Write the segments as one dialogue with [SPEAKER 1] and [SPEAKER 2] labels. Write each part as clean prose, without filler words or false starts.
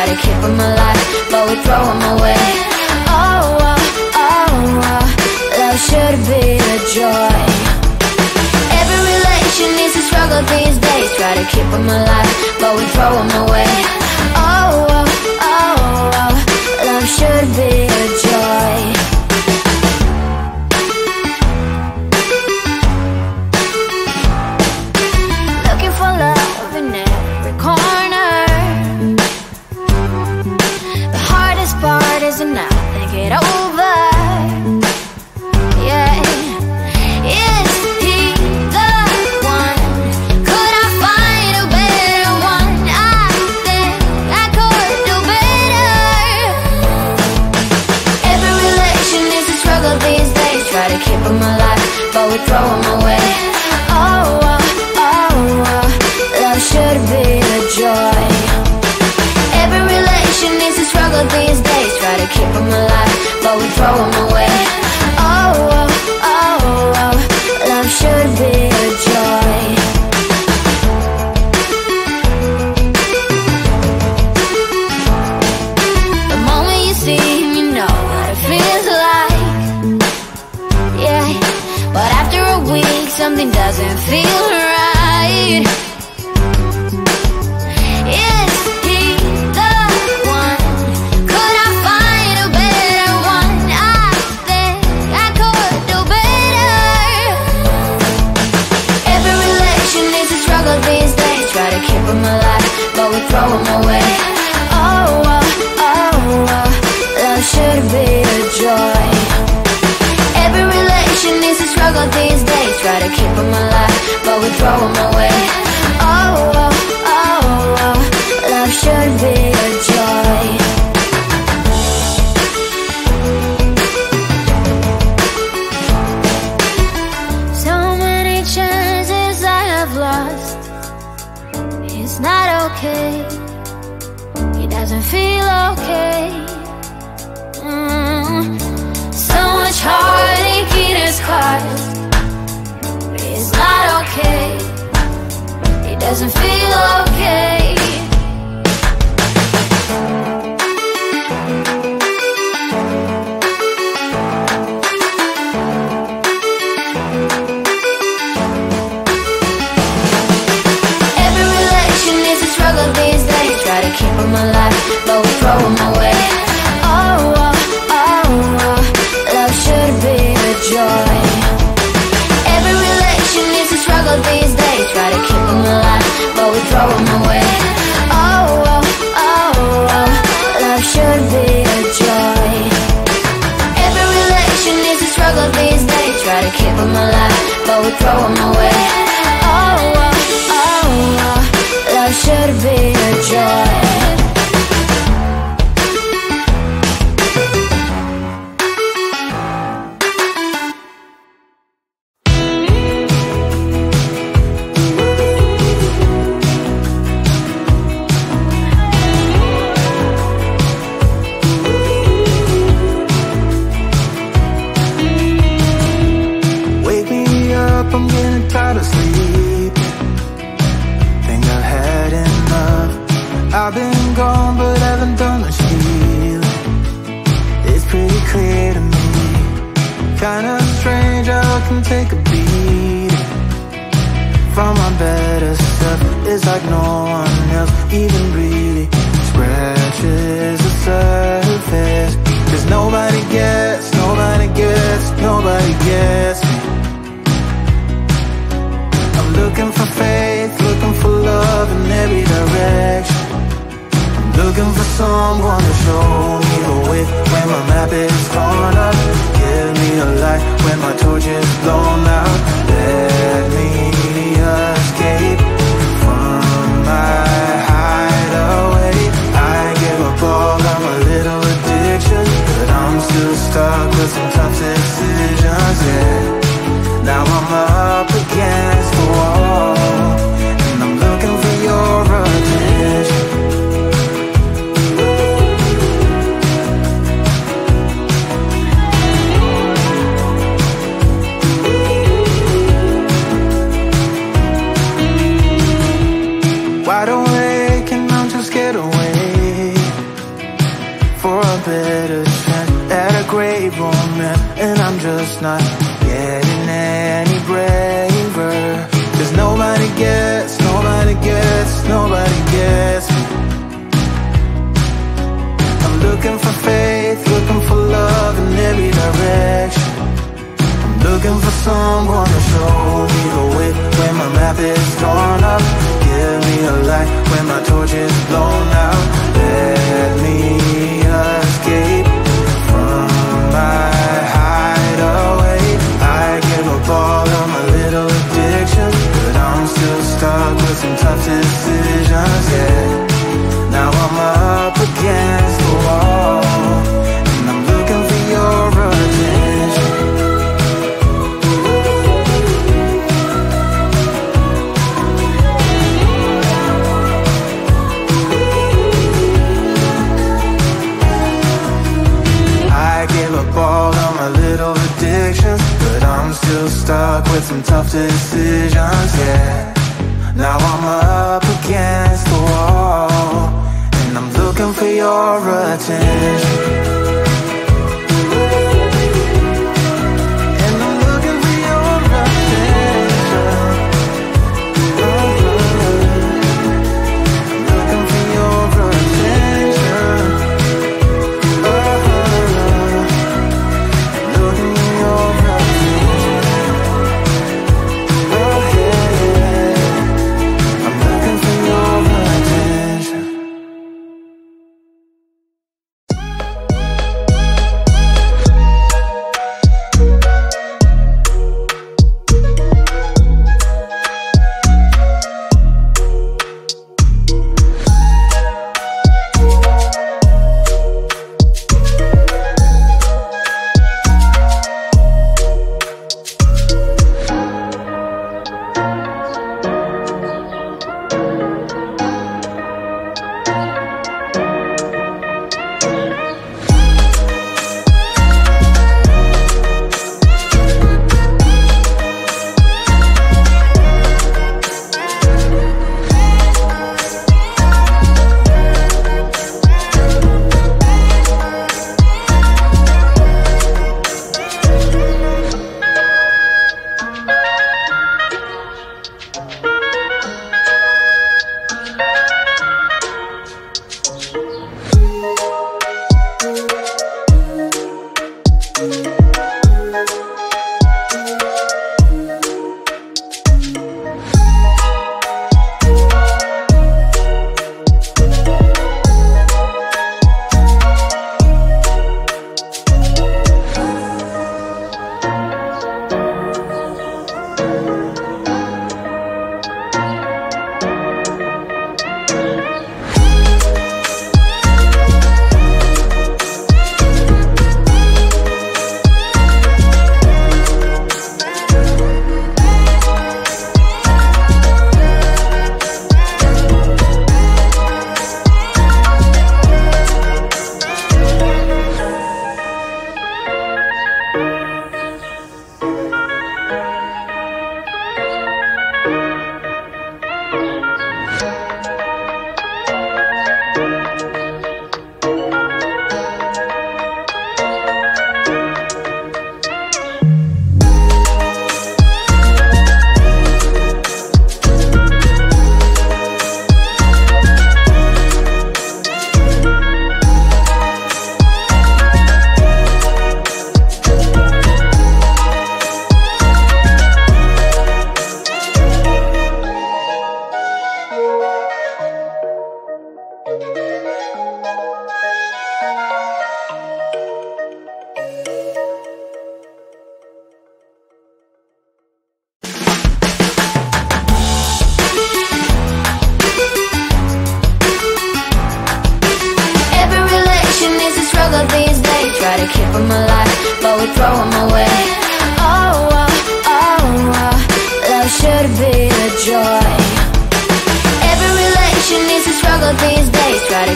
[SPEAKER 1] try to keep them alive, but we throw them away. Oh, oh, oh, oh, love should be a joy. Every relation needs a struggle these days. Try to keep them alive, but we throw them away. Oh, oh, oh, oh, love should be a joy. Looking for love in every corner. The hardest part is to not think it over. Yeah. Is he the one? Could I find a better one? I think I could do better. Every relation is a struggle these days. Try to keep them alive, but we throw them away. Oh, oh, oh, oh, love should be a joy. Every relation is a struggle these days. Try to keep them alive, but we throw them away. Oh, oh, oh, oh, love should be a joy. The moment you see him, you know what it feels like. Yeah, but after a week, something doesn't feel right. Is he the one? Could I find a better one? I think I could do better. Every relation is a struggle these days. Try to keep them alive, but we throw them away. Oh, oh, oh, oh, love should be a joy. Every relation is a struggle these days. Try to keep them alive, but we throw them away. Oh, oh, oh, oh, love should be a joy. So many chances I have lost. It's not okay. It doesn't feel okay. So much heartache it has caused. It's not okay. It doesn't feel okay. Every relation is a struggle these days. Try to keep them alive, but we throw them away. Oh, oh, oh, oh, love should be a joy. Every relation is a struggle these days. Try to keep them alive, but we throw them away. Oh, oh, oh, oh, love should be a joy. Every relation is a struggle these days. Try to keep them alive, but we throw them away. Oh, oh, oh, oh, love should be a joy.
[SPEAKER 2] Wake me up, I'm getting tired of sleep. Think I've had enough. I've been gone but haven't done much healing. It's pretty clear to me. Kinda strange how I can take a beat from my better self. It's like no one else even really scratches the surface. Cause nobody gets, nobody gets, nobody gets me. I'm looking for faith, looking for love in every direction. I'm looking for someone to show me the way when my map is torn up. Give me a light when my torch is blown out. Let me escape from my hideaway. I give up all of my little addictions, but I'm still stuck with some tough decisions, yeah. Now I'm up against the wall, and I'm looking for your attention. Wide awake and I'm too scared away. just not getting any braver. 'Cause nobody gets me. I'm looking for faith, looking for love in every direction. I'm looking for someone to show me the way when my map is torn up. Give me a light when my torch is blown out. Let me escape from my hideaway. I give up all of my little addictions, but I'm still stuck with some tough decisions, yeah. Now I'm up against the wall, and I'm looking for your attention. I gave up all of my little addictions, but I'm still stuck with some tough decisions, yeah. Now I'm up against the wall, and I'm looking for your attention. And I'm looking for your attention. I'm looking for your attention. Looking for your attention. Oh yeah, I'm looking for your attention.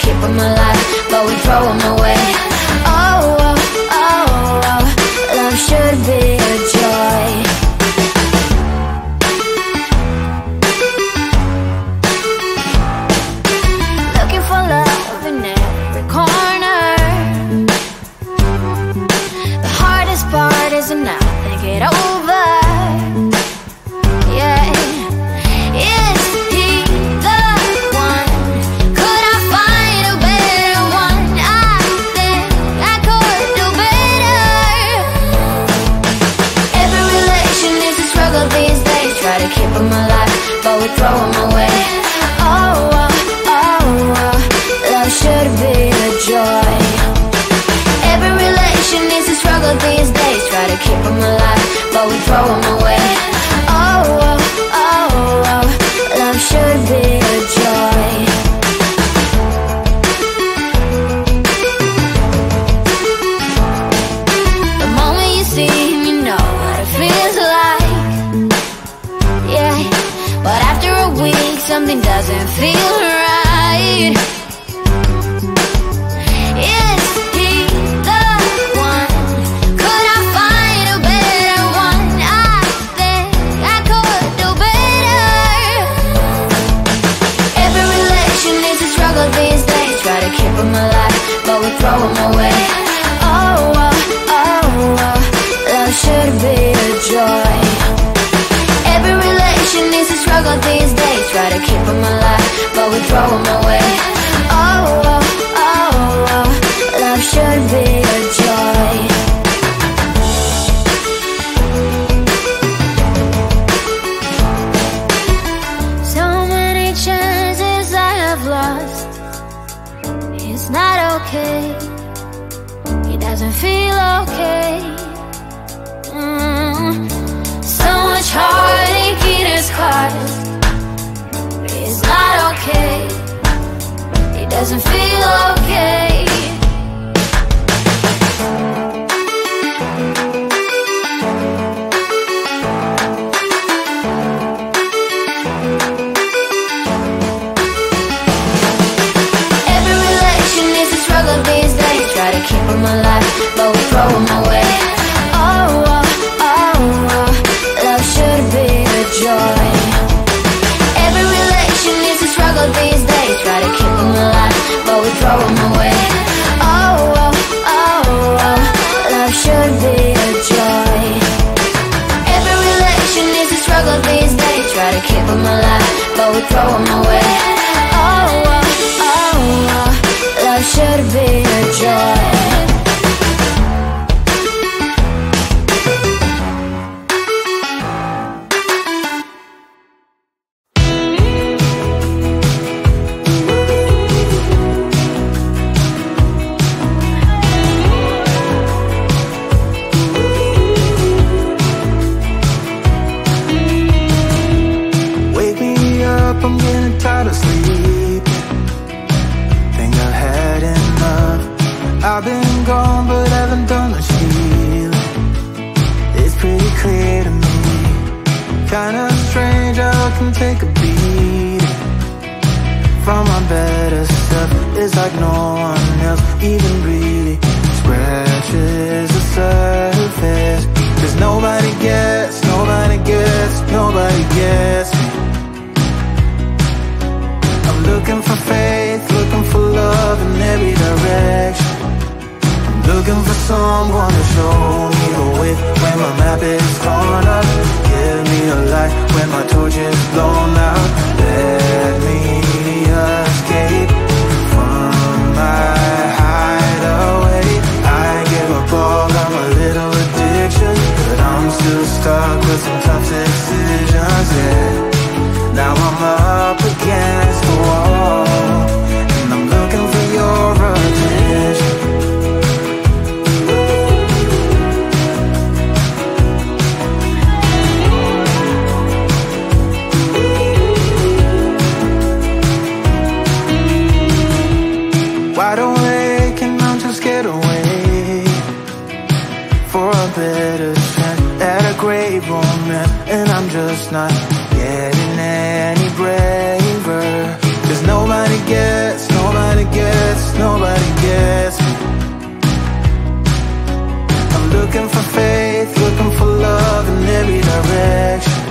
[SPEAKER 1] keep them alive, but we throw them away. Oh, oh, oh, oh, love should be a joy. Looking for love in every corner. The hardest part is now. be a joy. The moment you see him, you know what it feels like. Yeah, but after a week, something doesn't feel right. Is he the one? Could I find a better one? I think I could do better. Every relation is a struggle these days. Try to keep them alive, but we throw them away. Oh, oh, oh, oh, love should be a joy. Every relation is a struggle these days. Try to keep them alive, but we throw them away. Oh, oh, oh, oh, love should be a joy. So many chances I have lost. It's not okay. It doesn't feel okay. So much heartache it has caused. It's not okay. It doesn't feel okay. Every relation is a struggle these days. Try to keep them alive, but we throw them away. Oh, oh, oh, oh, love should be a joy. Every relation is a struggle these days. Try to keep them alive, but we throw them away. Oh, oh, oh, oh, love should be a joy. Every relation is a struggle these days. Try to keep them alive, but we throw them away. Oh, oh, oh, oh, love should be a joy.
[SPEAKER 2] Wake me up, I'm getting tired of sleeping. Think I've had enough. I've been gone but haven't done much healing. It's pretty clear to me. Kinda strange how I can take a beating from my better self. It's like no one else even really scratches the surface. 'Cause nobody gets, nobody gets, nobody gets me. I'm looking for faith, looking for love in every direction. I'm looking for someone to show me the way when my map is torn up. Give me a light when my torch is blown out. Let me escape from my hideaway. I give up all of my little addictions, but I'm still stuck with some tough decisions, yeah. Now I'm up against the wall, and I'm looking for your attention. Wide awake and I'm just scared away for a better chance at a great romance, and I'm just not getting any braver. 'Cause nobody gets, nobody gets, nobody gets me. I'm looking for faith, looking for love in every direction.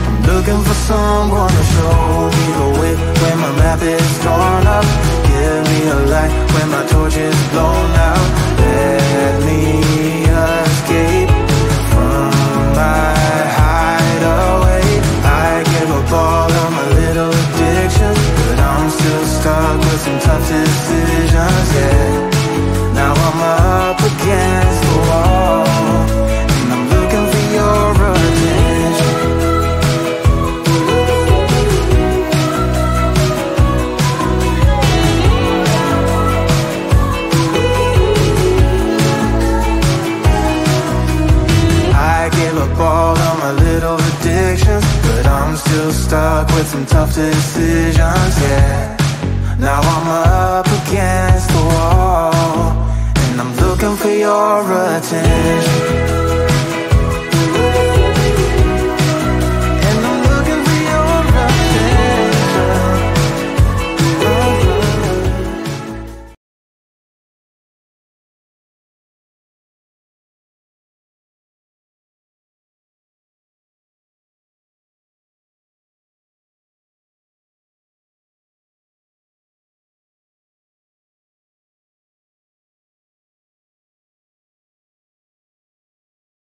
[SPEAKER 2] I'm looking for someone to show me the way when my map is torn up. Give me a light when my torch is blown out. Let me escape from my hideaway. I give up all of my little addictions, but I'm still stuck with some tough decisions, yeah. Now I'm up against the wall, and I'm looking for your attention. stuck with some tough decisions. decisions, yeah. Now I'm up against the wall, and I'm looking for your attention.